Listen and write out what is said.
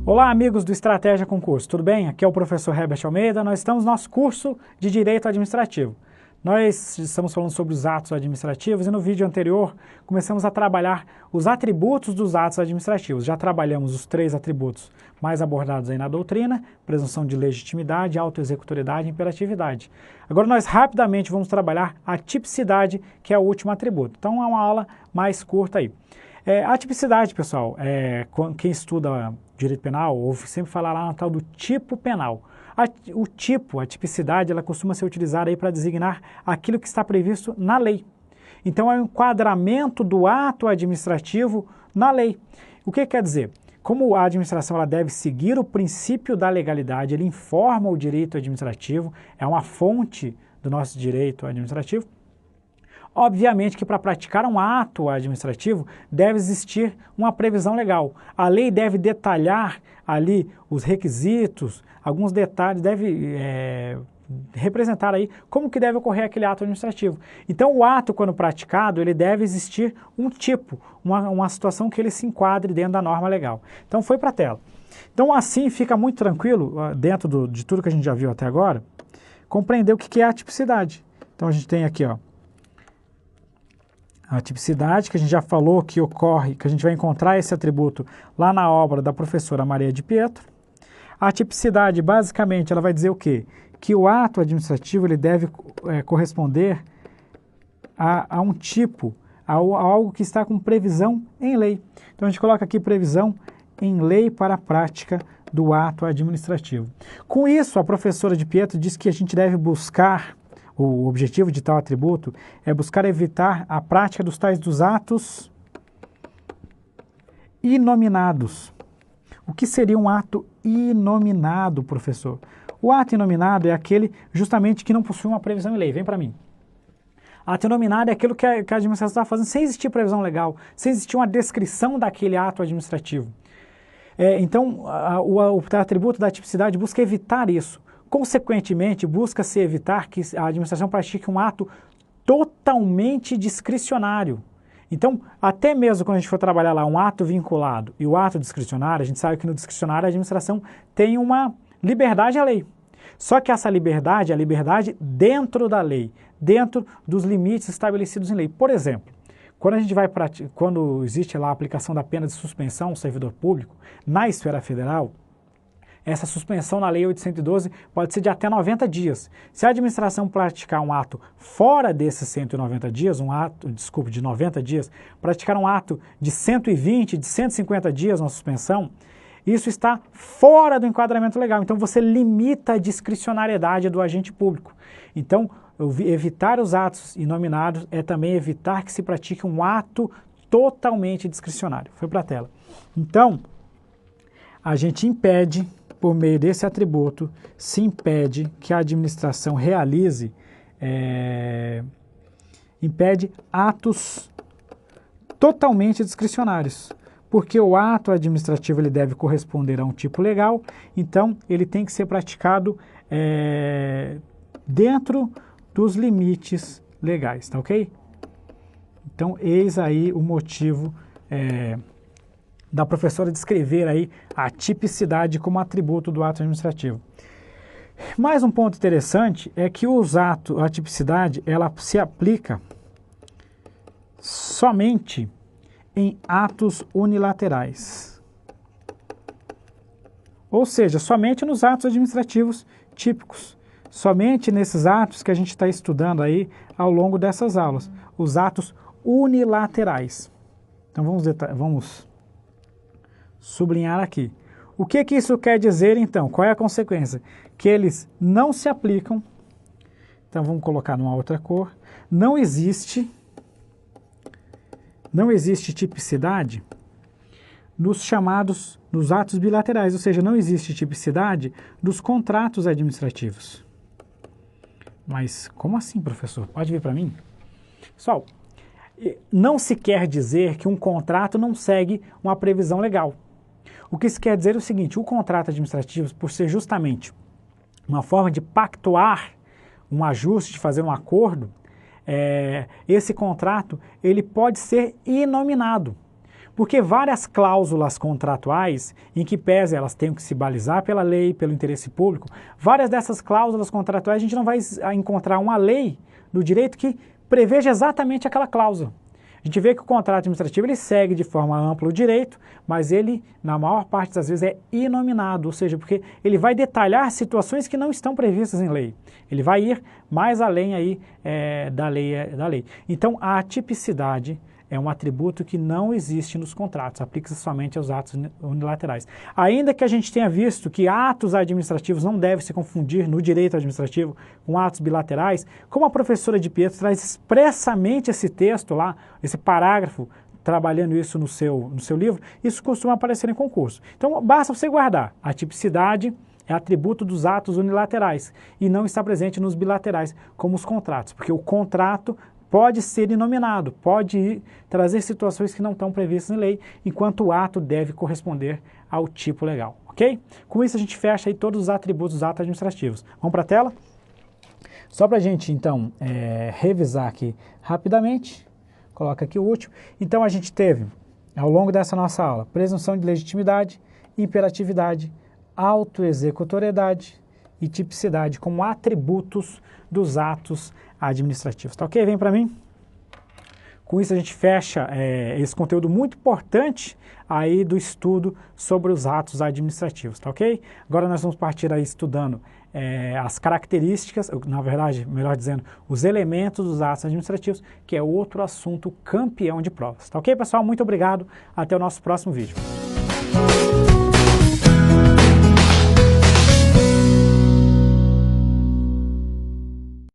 Olá, amigos do Estratégia Concurso, tudo bem? Aqui é o professor Herbert Almeida. Nós estamos no nosso curso de Direito Administrativo. Nós estamos falando sobre os atos administrativos e no vídeo anterior começamos a trabalhar os atributos dos atos administrativos. Já trabalhamos os 3 atributos mais abordados aí na doutrina: presunção de legitimidade, autoexecutoriedade e imperatividade. Agora nós rapidamente vamos trabalhar a tipicidade, que é o último atributo. Então é uma aula mais curta aí. A tipicidade, pessoal, quem estuda direito penal ouve sempre falar lá no tal do tipo penal. A tipicidade, ela costuma ser utilizada aí para designar aquilo que está previsto na lei. Então é o enquadramento do ato administrativo na lei. O que quer dizer? Como a administração ela deve seguir o princípio da legalidade, ele informa o direito administrativo, é uma fonte do nosso direito administrativo. Obviamente que para praticar um ato administrativo deve existir uma previsão legal. A lei deve detalhar ali os requisitos, alguns detalhes, deve representar aí como que deve ocorrer aquele ato administrativo. Então o ato, quando praticado, ele deve existir um tipo, uma situação que ele se enquadre dentro da norma legal. Então foi para a tela. Então assim fica muito tranquilo, dentro de tudo que a gente já viu até agora, compreender o que é a tipicidade. Então a gente tem aqui, ó, a tipicidade, que a gente já falou que ocorre, que a gente vai encontrar esse atributo lá na obra da professora Maria de Pietro. A tipicidade, basicamente, ela vai dizer o quê? Que o ato administrativo ele deve corresponder a um tipo, a algo que está com previsão em lei. Então a gente coloca aqui previsão em lei para a prática do ato administrativo. Com isso, a professora de Pietro diz que a gente deve buscar, o objetivo de tal atributo é buscar evitar a prática dos atos inominados. O que seria um ato inominado, professor? O ato inominado é aquele justamente que não possui uma previsão em lei. Vem para mim. Ato inominado é aquilo que a administração está fazendo sem existir previsão legal, sem existir uma descrição daquele ato administrativo. Então, o atributo da tipicidade busca evitar isso. Consequentemente, busca-se evitar que a administração pratique um ato totalmente discricionário. Então, até mesmo quando a gente for trabalhar lá um ato vinculado e o ato discricionário, a gente sabe que no discricionário a administração tem uma liberdade à lei. Só que essa liberdade é a liberdade dentro da lei, dentro dos limites estabelecidos em lei. Por exemplo, quando existe lá a aplicação da pena de suspensão ao servidor público na esfera federal, essa suspensão na Lei 812 pode ser de até 90 dias. Se a administração praticar um ato fora desses 190 dias, de 90 dias, praticar um ato de 120, de 150 dias na suspensão, isso está fora do enquadramento legal. Então você limita a discricionariedade do agente público. Então, evitar os atos inominados é também evitar que se pratique um ato totalmente discricionário. Foi para a tela. Então, a gente impede, por meio desse atributo, se impede que a administração realize, impede atos totalmente discricionários, porque o ato administrativo ele deve corresponder a um tipo legal, então ele tem que ser praticado dentro dos limites legais, tá ok? Então, eis aí o motivo da professora descrever aí a tipicidade como atributo do ato administrativo. Mais um ponto interessante é que a tipicidade, ela se aplica somente em atos unilaterais. Ou seja, somente nos atos administrativos típicos. Somente nesses atos que a gente está estudando aí ao longo dessas aulas. Os atos unilaterais. Então vamos sublinhar aqui. O que isso quer dizer, então? Qual é a consequência? Que eles não se aplicam. Então vamos colocar numa outra cor. Não existe tipicidade nos atos bilaterais, ou seja, não existe tipicidade dos contratos administrativos. Mas como assim, professor? Pode vir para mim? Pessoal, não se quer dizer que um contrato não segue uma previsão legal. O que isso quer dizer é o seguinte: o contrato administrativo, por ser justamente uma forma de pactuar um ajuste, de fazer um acordo, esse contrato ele pode ser inominado. Porque várias cláusulas contratuais, em que pese elas tenham que se balizar pela lei, pelo interesse público, várias dessas cláusulas contratuais a gente não vai encontrar uma lei do direito que preveja exatamente aquela cláusula. A gente vê que o contrato administrativo ele segue de forma ampla o direito, mas ele, na maior parte das vezes, é inominado, ou seja, porque ele vai detalhar situações que não estão previstas em lei. Ele vai ir mais além aí, da lei. Então, a atipicidade é um atributo que não existe nos contratos, aplica-se somente aos atos unilaterais. Ainda que a gente tenha visto que atos administrativos não devem se confundir no direito administrativo com atos bilaterais, como a professora de Pietro traz expressamente esse texto lá, esse parágrafo, trabalhando isso no seu livro, isso costuma aparecer em concurso. Então, basta você guardar. A tipicidade é atributo dos atos unilaterais e não está presente nos bilaterais, como os contratos, porque o contrato pode ser inominado, pode trazer situações que não estão previstas em lei, enquanto o ato deve corresponder ao tipo legal, ok? Com isso a gente fecha aí todos os atributos dos atos administrativos. Vamos para a tela? Só para a gente, então, revisar aqui rapidamente, coloca aqui o último. Então a gente teve, ao longo dessa nossa aula, presunção de legitimidade, imperatividade, autoexecutoriedade e tipicidade como atributos dos atos administrativos. Tá ok? Vem para mim. Com isso a gente fecha esse conteúdo muito importante aí do estudo sobre os atos administrativos, tá ok? Agora nós vamos partir aí estudando as características, na verdade, melhor dizendo, os elementos dos atos administrativos, que é outro assunto campeão de provas, tá ok, pessoal? Muito obrigado, até o nosso próximo vídeo.